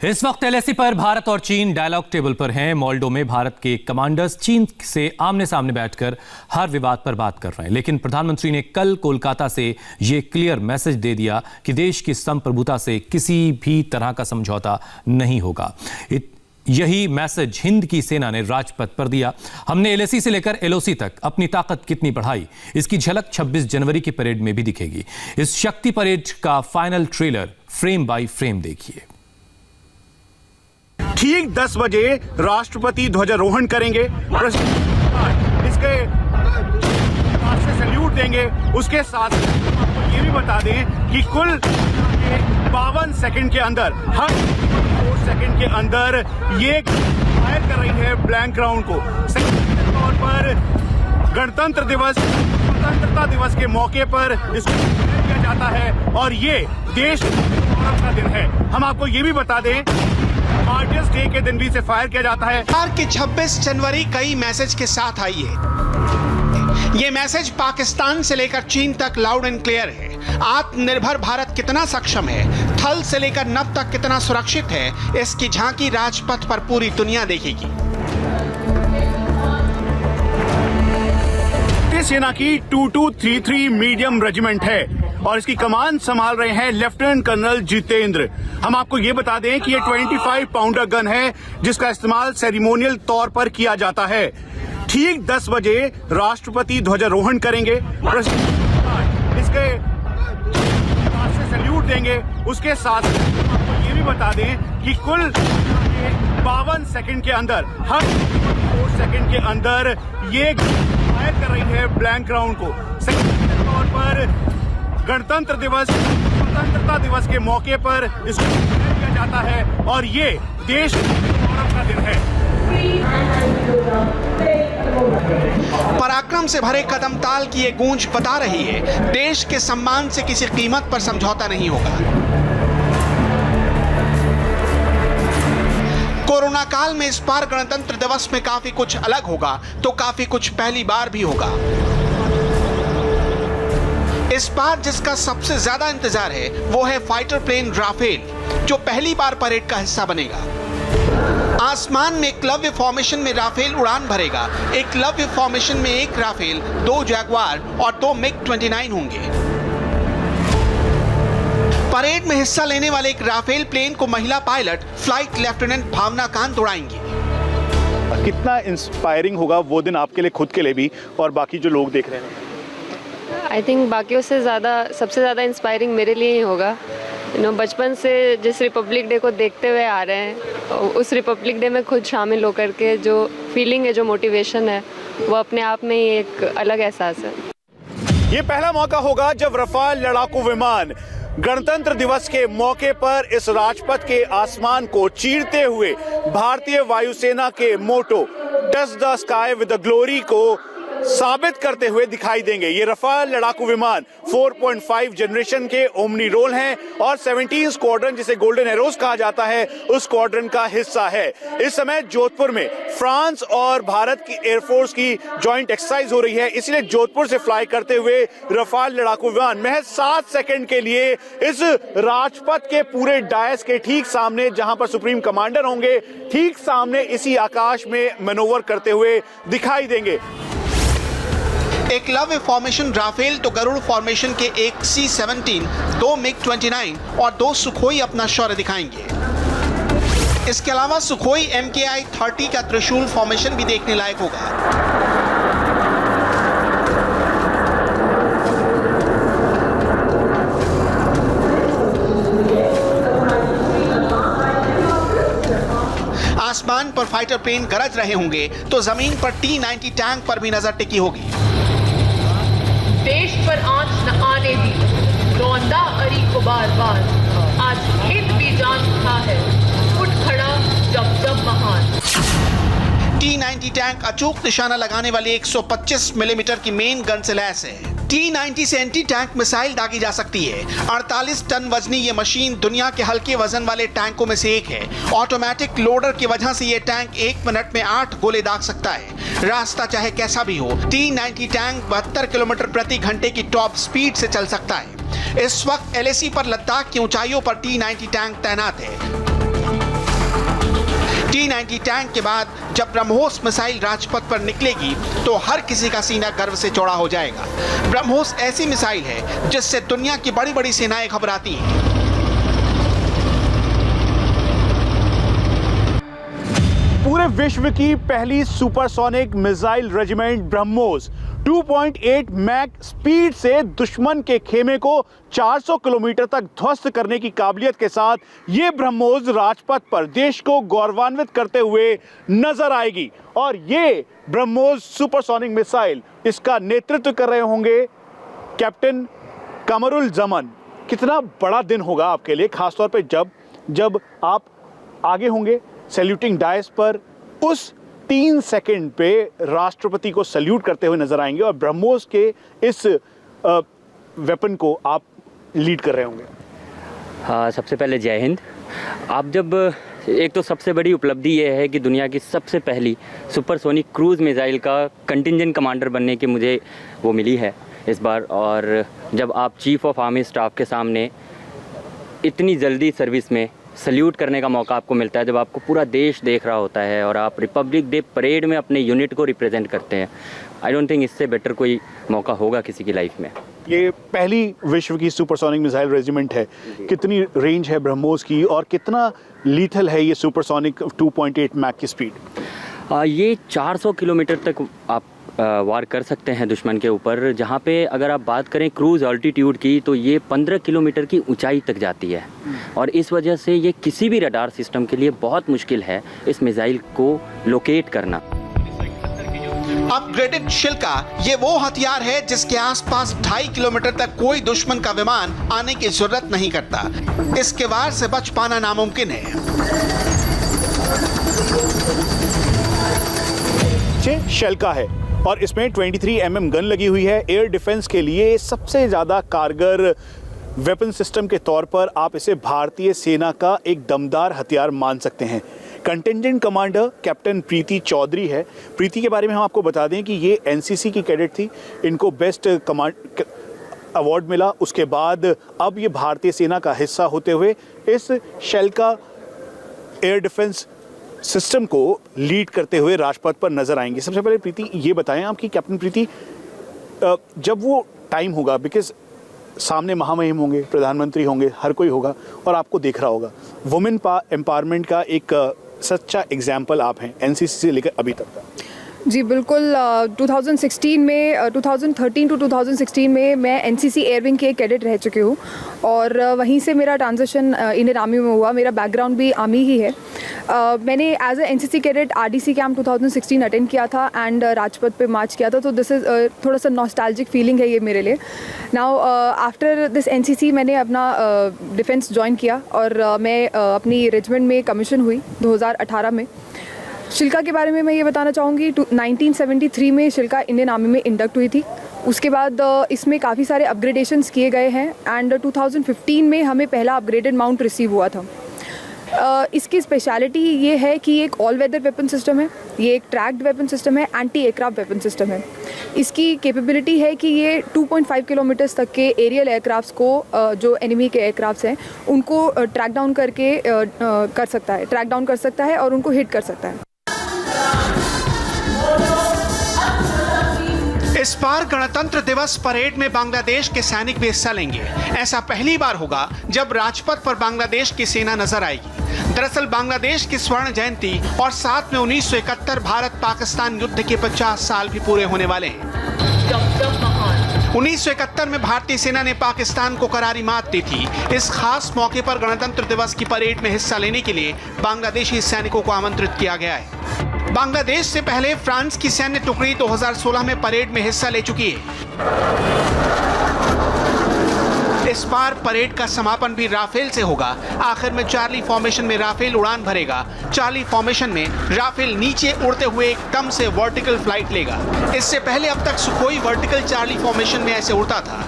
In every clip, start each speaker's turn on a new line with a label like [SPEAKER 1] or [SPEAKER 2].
[SPEAKER 1] इस वक्त एलएसी पर भारत और चीन डायलॉग टेबल पर हैं। मॉल्डो में भारत के कमांडर्स चीन से आमने सामने बैठकर हर विवाद पर बात कर रहे हैं, लेकिन प्रधानमंत्री ने कल कोलकाता से ये क्लियर मैसेज दे दिया कि देश की संप्रभुता से किसी भी तरह का समझौता नहीं होगा। यही मैसेज हिंद की सेना ने राजपथ पर दिया। हमने एलएसी से लेकर एलओसी तक अपनी ताकत कितनी बढ़ाई, इसकी झलक 26 जनवरी की परेड में भी दिखेगी। इस शक्ति परेड का final trailer frame by frame देखिए।
[SPEAKER 2] ठीक 10 बजे राष्ट्रपति ध्वजारोहण करेंगे, इसके पास से सैल्यूट देंगे। उसके साथ आपको ये भी बता दें कि कुल 52 सेकंड के अंदर, हर 4 सेकंड के अंदर ये फायर कर रही है ब्लैंक राउंड को। तौर पर गणतंत्र दिवस, स्वतंत्रता दिवस के मौके पर इसको किया जाता है और ये देश गौरव का दिन है। हम आपको ये भी बता दें, आर्टिस्ट डे के दिन भी इसे फायर किया जाता है।
[SPEAKER 3] की 26 जनवरी कई मैसेज के साथ आई है। ये मैसेज पाकिस्तान से लेकर चीन तक लाउड एंड क्लियर है। आत्मनिर्भर भारत कितना सक्षम है, थल से लेकर नभ तक कितना सुरक्षित है, इसकी झांकी राजपथ पर पूरी दुनिया देखेगी।
[SPEAKER 2] सेना की 2233 मीडियम रेजिमेंट है और इसकी कमान संभाल रहे हैं लेफ्टिनेंट कर्नल जितेंद्र। हम आपको ये बता दें कि ये 25 पाउंडर गन है जिसका इस्तेमाल सेरेमोनियल तौर पर किया जाता है। ठीक 10 बजे राष्ट्रपति ध्वजारोहण करेंगे, इसके पास से सैल्यूट देंगे। उसके साथ आपको ये भी बता दें कि कुल 52 सेकंड के अंदर, हर 4 सेकंड के अंदर ये फायर कर रही है ब्लैंक राउंड को। तौर पर गणतंत्र दिवस, स्वतंत्रता दिवस के मौके पर इसको किया जाता है और ये देश गौरव का दिन है।
[SPEAKER 3] पराक्रम से भरे कदम ताल की ये गूंज बता रही है, देश के सम्मान से किसी कीमत पर समझौता नहीं होगा। कोरोना काल में इस बार गणतंत्र दिवस में काफी कुछ अलग होगा तो काफी कुछ पहली बार भी होगा। इस बार जिसका सबसे ज्यादा इंतजार है वो है फाइटर प्लेन राफेल, जो पहली बार परेड का हिस्सा बनेगा। आसमान में एकलव्य फॉर्मेशन में राफेल उड़ान भरेगा। एकलव्य फॉर्मेशन में 1 राफेल, 2 जैगवार और 2 मिग-29 होंगे। परेड में हिस्सा लेने वाले एक राफेल प्लेन को महिला पायलट फ्लाइट लेफ्टिनेंट भावना कांत उड़ाएंगी।
[SPEAKER 2] कितना इंस्पायरिंग होगा वो दिन आपके लिए, खुद के लिए भी और बाकी जो लोग देख रहे हैं?
[SPEAKER 4] आई थिंक बाकियों से सबसे ज़्यादा इंस्पायरिंग मेरे लिए ही होगा। बचपन से जिस रिपब्लिक डे को देखते हुए आ रहे हैं, उस रिपब्लिक डे में खुद शामिल होकर के जो फीलिंग है, जो मोटिवेशन है, वो अपने आप में ही एक अलग एहसास है।
[SPEAKER 2] ये पहला मौका होगा जब रफाल लड़ाकू विमान गणतंत्र दिवस के मौके पर इस राजपथ के आसमान को चीरते हुए भारतीय वायुसेना के motto touch the sky with the glory को साबित करते हुए दिखाई देंगे। ये रफाल लड़ाकू विमान 4.5 जनरेशन के ओमनी रोल हैं और 17 स्क्वाड्रन, जिसे गोल्डन एरोज कहा जाता है, उस स्क्वाड्रन का हिस्सा है। इस समय जोधपुर में फ्रांस और भारत की एयरफोर्स की जॉइंट एक्सरसाइज हो रही है, इसलिए जोधपुर से फ्लाई करते हुए रफाल लड़ाकू विमान महज 7 सेकंड के लिए इस राजपथ के पूरे डायस के ठीक सामने, जहां पर सुप्रीम कमांडर होंगे, ठीक सामने इसी आकाश में मैनोवर करते हुए दिखाई देंगे।
[SPEAKER 3] एकलव्य फॉर्मेशन राफेल तो गरुड़ फॉर्मेशन के 1 C-17, 2 मिग-29 और 2 सुखोई अपना शौर्य दिखाएंगे। इसके अलावा सुखोई MKI-30 का त्रिशूल फॉर्मेशन भी देखने लायक होगा। आसमान पर फाइटर प्लेन गरज रहे होंगे तो जमीन पर T-90 टैंक पर भी नजर टिकी होगी।
[SPEAKER 5] देश पर आंच न आने दी, रौंदा अरी को बार बार, आज हिंद भी जान उठा है, उठ खड़ा जब महान।
[SPEAKER 3] T-90 टैंक अचूक निशाना लगाने वाली 125 मिलीमीटर की मेन गन से लैस है। T-90 से एंटी टैंक मिसाइल दागी जा सकती है। 48 टन वजनी ये मशीन दुनिया के हल्के वजन वाले टैंकों में से एक है। ऑटोमेटिक लोडर की वजह से ये टैंक 1 मिनट में 8 गोले दाग सकता है। रास्ता चाहे कैसा भी हो, T-90 टैंक 72 किलोमीटर प्रति घंटे की टॉप स्पीड से चल सकता है। इस वक्त एलएसी पर लद्दाख की ऊंचाइयों पर T-90 टैंक तैनात है। T-90 टैंक के बाद जब ब्रह्मोस मिसाइल राजपथ पर निकलेगी तो हर किसी का सीना गर्व से चौड़ा हो जाएगा। ब्रह्मोस ऐसी मिसाइल है जिससे दुनिया की बड़ी बड़ी सेनाएं घबराती हैं।
[SPEAKER 2] पूरे विश्व की पहली supersonic missile regiment BrahMos 2.8 Mach speed से दुश्मन के खेमे को 400 किलोमीटर तक ध्वस्त करने की काबिलियत के साथ ये ब्रह्मोस राजपथ पर देश को गौरवान्वित करते हुए नजर आएगी। और ये ब्रह्मोस सुपरसोनिक मिसाइल, इसका नेतृत्व कर रहे होंगे कैप्टन कमरुल जमान। कितना बड़ा दिन होगा आपके लिए, खासतौर पे जब आप आगे होंगे सैल्यूटिंग डायस पर, उस 3 सेकंड पे राष्ट्रपति को सैल्यूट करते हुए नजर आएंगे और ब्रह्मोस के इस वेपन को आप लीड कर रहे होंगे।
[SPEAKER 6] हाँ, सबसे पहले जय हिंद। आप जब एक तो सबसे बड़ी उपलब्धि ये है कि दुनिया की सबसे पहली सुपरसोनिक क्रूज़ मिसाइल का कंटिंजेंट कमांडर बनने की मुझे वो मिली है इस बार। और जब आप चीफ ऑफ आर्मी स्टाफ के सामने इतनी जल्दी सर्विस में सल्यूट करने का मौका आपको मिलता है, जब आपको पूरा देश देख रहा होता है और आप रिपब्लिक डे परेड में अपने यूनिट को रिप्रेजेंट करते हैं, आई डोंट थिंक इससे बेटर कोई मौका होगा किसी की लाइफ में।
[SPEAKER 2] ये पहली विश्व की सुपरसोनिक मिसाइल रेजिमेंट है। कितनी रेंज है ब्रह्मोस की और कितना लीथल है ये सुपरसोनिक 2.8 मैक की स्पीड?
[SPEAKER 6] ये 400 किलोमीटर तक आप वार कर सकते हैं दुश्मन के ऊपर, जहाँ पे अगर आप बात करें क्रूज़ ऑल्टीट्यूड की तो ये 15 किलोमीटर की ऊंचाई तक जाती है। और इस वजह से ये किसी भी रडार सिस्टम के लिए बहुत मुश्किल है इस मिसाइल को लोकेट करना।
[SPEAKER 3] अपग्रेडेड शिल्का ये वो हथियार है जिसके आसपास 2.5 किलोमीटर तक कोई दुश्मन का विमान आने की जरूरत नहीं करता। इसके वार से बच पाना नामुमकिन है।
[SPEAKER 2] शिल्का है और इसमें 23 mm गन लगी हुई है। एयर डिफेंस के लिए सबसे ज़्यादा कारगर वेपन सिस्टम के तौर पर आप इसे भारतीय सेना का एक दमदार हथियार मान सकते हैं। कंटिंजेंट कमांडर कैप्टन प्रीति चौधरी है। प्रीति के बारे में हम आपको बता दें कि ये एनसीसी की कैडेट थी, इनको बेस्ट कमांड अवार्ड मिला। उसके बाद अब ये भारतीय सेना का हिस्सा होते हुए इस शिल्का एयर डिफेंस सिस्टम को लीड करते हुए राजपथ पर नजर आएंगे। सबसे पहले प्रीति ये बताएं आपकी कैप्टन प्रीति, जब वो टाइम होगा, बिकॉज सामने महामहिम होंगे, प्रधानमंत्री होंगे, हर कोई होगा और आपको देख रहा होगा, वुमेन एम्पावरमेंट का एक सच्चा एग्जाम्पल आप हैं एनसीसी से लेकर अभी तक का।
[SPEAKER 7] जी बिल्कुल। 2016 में 2013 टू 2016 में मैं एनसीसी एयरविंग के कैडेट रह चुकी हूँ और वहीं से मेरा ट्रांजिशन इंडियन आर्मी में हुआ। मेरा बैकग्राउंड भी आर्मी ही है। मैंने as a NCC cadet RDC camp 2016 attend किया था एंड राजपथ पे मार्च किया था। तो दिस इज़ थोड़ा सा नॉस्टैल्जिक फीलिंग है ये मेरे लिए। नाउ आफ्टर दिस एनसीसी मैंने अपना डिफेंस ज्वाइन किया और मैं अपनी रेजिमेंट में कमीशन हुई 2018 में। शिल्का के बारे में मैं ये बताना चाहूँगी, 1973 में शिल्का इंडियन आर्मी में इंडक्ट हुई थी। उसके बाद इसमें काफ़ी सारे अपग्रेडेशंस किए गए हैं एंड 2015 में हमें पहला अपग्रेडेड माउंट रिसीव हुआ था। इसकी स्पेशलिटी ये है कि ये एक ऑल वेदर वेपन सिस्टम है, ये एक ट्रैक्ड वेपन सिस्टम है, एंटी एयरक्राफ्ट वेपन सिस्टम है। इसकी कैपेबिलिटी है कि ये 2.5 किलोमीटर्स तक के एरियल एयरक्राफ्ट्स को जो एनिमी के एयरक्राफ्ट्स हैं उनको ट्रैक डाउन करके कर सकता है, ट्रैक डाउन कर सकता है और उनको हिट कर सकता है।
[SPEAKER 3] इस बार गणतंत्र दिवस परेड में बांग्लादेश के सैनिक भी हिस्सा लेंगे। ऐसा पहली बार होगा जब राजपथ पर बांग्लादेश की सेना नजर आएगी। दरअसल बांग्लादेश की स्वर्ण जयंती और साथ में 1971 भारत पाकिस्तान युद्ध के 50 साल भी पूरे होने वाले हैं। 1971 में भारतीय सेना ने पाकिस्तान को करारी मात दी थी। इस खास मौके पर गणतंत्र दिवस की परेड में हिस्सा लेने के लिए बांग्लादेशी सैनिकों को आमंत्रित किया गया है। बांग्लादेश से पहले फ्रांस की सैन्य टुकड़ी 2016 में परेड में हिस्सा ले चुकी है। इस बार परेड का समापन भी राफेल से होगा। आखिर में चार्ली फॉर्मेशन में राफेल उड़ान भरेगा। चार्ली फॉर्मेशन में राफेल नीचे उड़ते हुए एकदम से वर्टिकल फ्लाइट लेगा। इससे पहले अब तक सुखोई वर्टिकल चार्ली फॉर्मेशन में ऐसे उड़ता था।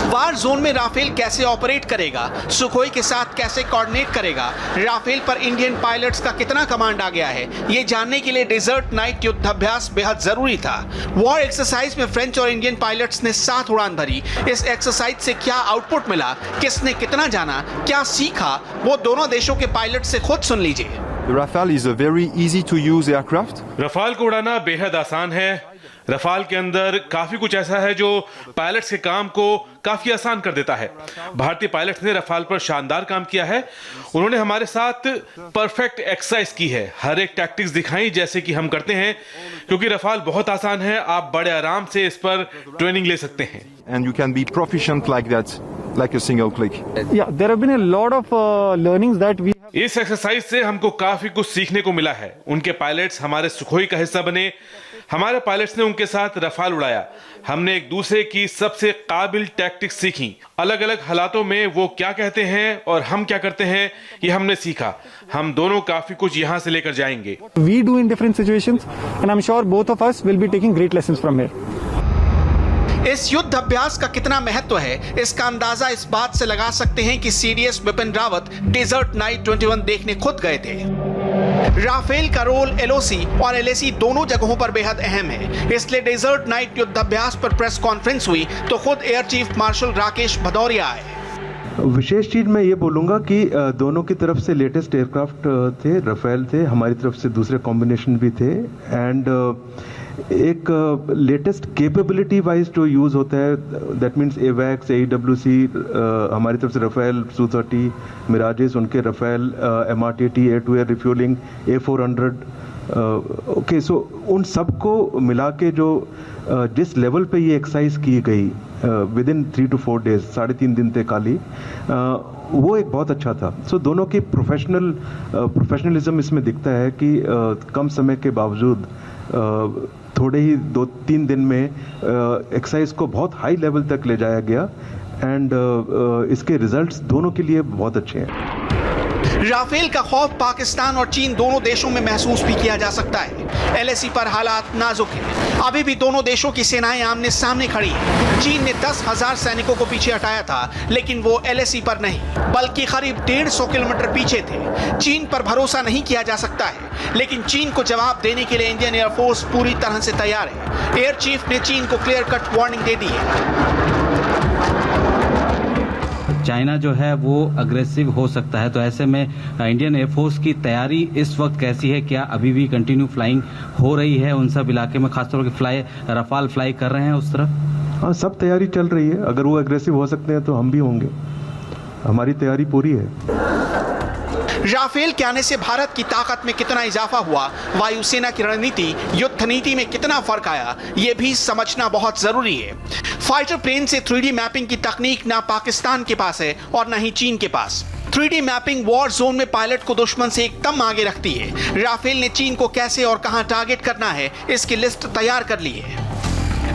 [SPEAKER 3] वार जोन में राफेल कैसे ऑपरेट करेगा, सुखोई के साथ कैसे कोऑर्डिनेट करेगा, राफेल पर इंडियन पायलट्स का कितना कमांड आ गया है, ये जानने के लिए डेजर्ट नाइट युद्धाभ्यास बेहद जरूरी था। वॉर एक्सरसाइज में फ्रेंच और इंडियन पायलट्स ने साथ उड़ान भरी। इस एक्सरसाइज से क्या आउटपुट मिला, किसने कितना जाना, क्या सीखा, वो दोनों देशों के पायलट से खुद सुन लीजिए।
[SPEAKER 8] Rafale is a very easy to use aircraft.
[SPEAKER 9] Rafale को उड़ाना बेहद आसान है। रफाल के अंदर काफी कुछ ऐसा है जो पायलट्स के काम को काफी आसान कर देता है। भारतीय पायलट्स ने रफाल पर शानदार काम किया है। उन्होंने हमारे साथ परफेक्ट एक्सरसाइज की है, हर एक टैक्टिक्स दिखाई जैसे कि हम करते हैं, क्योंकि रफाल बहुत आसान है। आप बड़े आराम से इस पर ट्रेनिंग ले सकते हैं।
[SPEAKER 8] And you can be proficient like that, like a single click.
[SPEAKER 10] Yeah, there have been a lot of learnings that we have.
[SPEAKER 9] इस एक्सरसाइज से हमको काफी कुछ सीखने को मिला है। उनके पायलट्स हमारे सुखोई का हिस्सा बने, हमारे पायलट्स ने उनके साथ रफाल उड़ाया। हमने एक दूसरे की सबसे काबिल टैक्टिक्स सीखी। अलग अलग हालातों में वो क्या कहते हैं और हम क्या करते हैं, ये हमने सीखा। हम दोनों काफी कुछ यहाँ से लेकर जाएंगे।
[SPEAKER 10] We do in different situations, and I'm sure both of us will be taking great lessons from here.
[SPEAKER 3] इस युद्ध अभ्यास का कितना महत्व है, इसका अंदाजा इस बात से लगा सकते हैं कि CDS Bipin Rawat desert night 21 देखने खुद गए थे। राफेल का रोल एलओसी और एलएसी दोनों जगहों पर बेहद अहम है, इसलिए डेजर्ट नाइट युद्धाभ्यास पर प्रेस कॉन्फ्रेंस हुई तो खुद air chief marshal Rakesh Bhadauria आए।
[SPEAKER 11] विशेष चीज मैं ये बोलूंगा कि दोनों की तरफ से लेटेस्ट एयरक्राफ्ट थे, रफेल थे, हमारी तरफ से दूसरे कॉम्बिनेशन भी थे, एंड एक लेटेस्ट कैपेबिलिटी वाइज जो यूज होता है, दैट मींस एवैक्स, AWC, हमारी तरफ से रफेल Su-30 मिराजेस, उनके Rafale MRTT air to air refuelling A400, okay, so उन सबको मिला के जो जिस लेवल पे ये एक्सरसाइज की गई विद इन 3 to 4 days, 3.5 दिन थे खाली, वो एक बहुत अच्छा था। सो दोनों की प्रोफेशनलिज्म इसमें दिखता है कि कम समय के बावजूद थोड़े ही 2-3 दिन में एक्सरसाइज को बहुत हाई लेवल तक ले जाया गया, एंड इसके रिजल्ट्स दोनों के लिए बहुत अच्छे हैं।
[SPEAKER 3] राफेल का खौफ पाकिस्तान और चीन दोनों देशों में महसूस भी किया जा सकता है। एलएसी पर हालात नाजुक हैं। अभी भी दोनों देशों की सेनाएं आमने सामने खड़ी हैं। चीन ने 10,000 सैनिकों को पीछे हटाया था, लेकिन वो एलएसी पर नहीं, बल्कि करीब 150 किलोमीटर पीछे थे। चीन पर भरोसा नहीं किया जा सकता है, लेकिन चीन को जवाब देने के लिए इंडियन एयरफोर्स पूरी तरह से तैयार है। एयर चीफ ने चीन को क्लियर कट वार्निंग दे दी है।
[SPEAKER 12] चाइना जो है वो अग्रेसिव हो सकता है, तो ऐसे में इंडियन एयरफोर्स की तैयारी इस वक्त कैसी है? क्या अभी भी कंटिन्यू फ्लाइंग हो रही है उन सब इलाके में, खासतौर पर रफाल फ्लाई कर रहे हैं उस तरफ?
[SPEAKER 11] हाँ, सब तैयारी चल रही है। अगर वो अग्रेसिव हो सकते हैं तो हम भी होंगे, हमारी तैयारी पूरी है।
[SPEAKER 3] राफेल के आने से भारत की ताकत में कितना इजाफा हुआ, वायुसेना की रणनीति, युद्ध नीति में कितना फर्क आया, ये भी समझना बहुत जरूरी है। फाइटर प्लेन से 3D मैपिंग की तकनीक ना पाकिस्तान के पास है और ना ही चीन के पास। 3D मैपिंग वॉर जोन में पायलट को दुश्मन से एकदम आगे रखती है। राफेल ने चीन को कैसे और कहां टारगेट करना है, इसकी लिस्ट तैयार कर ली है।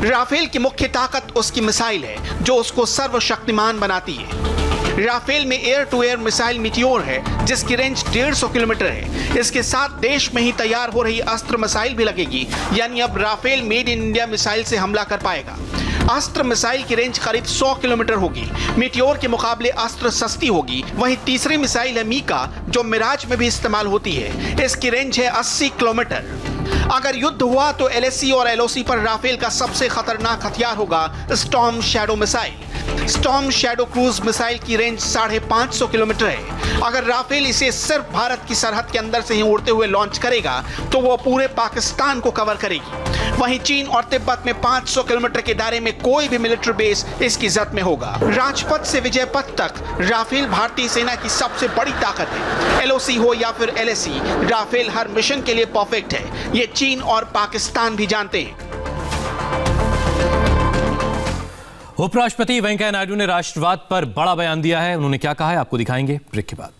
[SPEAKER 3] राफेल की मुख्य ताकत उसकी मिसाइल है, जो उसको सर्वशक्तिमान बनाती है। राफेल में air to air missile Meteor है, जिसकी रेंज 150 किलोमीटर है। इसके साथ देश में ही तैयार हो रही अस्त्र मिसाइल भी लगेगी, यानी अब Rafale made in India missile से हमला कर पाएगा। अस्त्र मिसाइल की रेंज करीब 100 किलोमीटर होगी। मीटियोर के मुकाबले अस्त्र सस्ती होगी। वहीं तीसरी मिसाइल है मीका, जो मिराज में भी इस्तेमाल होती है। इसकी रेंज है 80 किलोमीटर। अगर युद्ध हुआ तो एलएसी और एलओसी पर राफेल का सबसे खतरनाक हथियार होगा storm shadow missile. Storm shadow cruise missile की रेंज 550 किलोमीटर है। अगर राफेल इसे सिर्फ भारत की सरहद के अंदर से ही उड़ते हुए लॉन्च करेगा तो वो पूरे पाकिस्तान को कवर करेगी। वहीं चीन और तिब्बत में 500 किलोमीटर के दायरे में कोई भी मिलिट्री बेस इसकी जद में होगा। राजपथ से विजय पथ तक राफेल भारतीय सेना की सबसे बड़ी ताकत है। एलओसी हो या फिर एलएसी, राफेल हर मिशन के लिए परफेक्ट है। ये चीन और पाकिस्तान भी जानते हैं।
[SPEAKER 1] उपराष्ट्रपति वेंकैया नायडू ने राष्ट्रवाद पर बड़ा बयान दिया है। उन्होंने क्या कहा है आपको दिखाएंगे ब्रेक के बाद।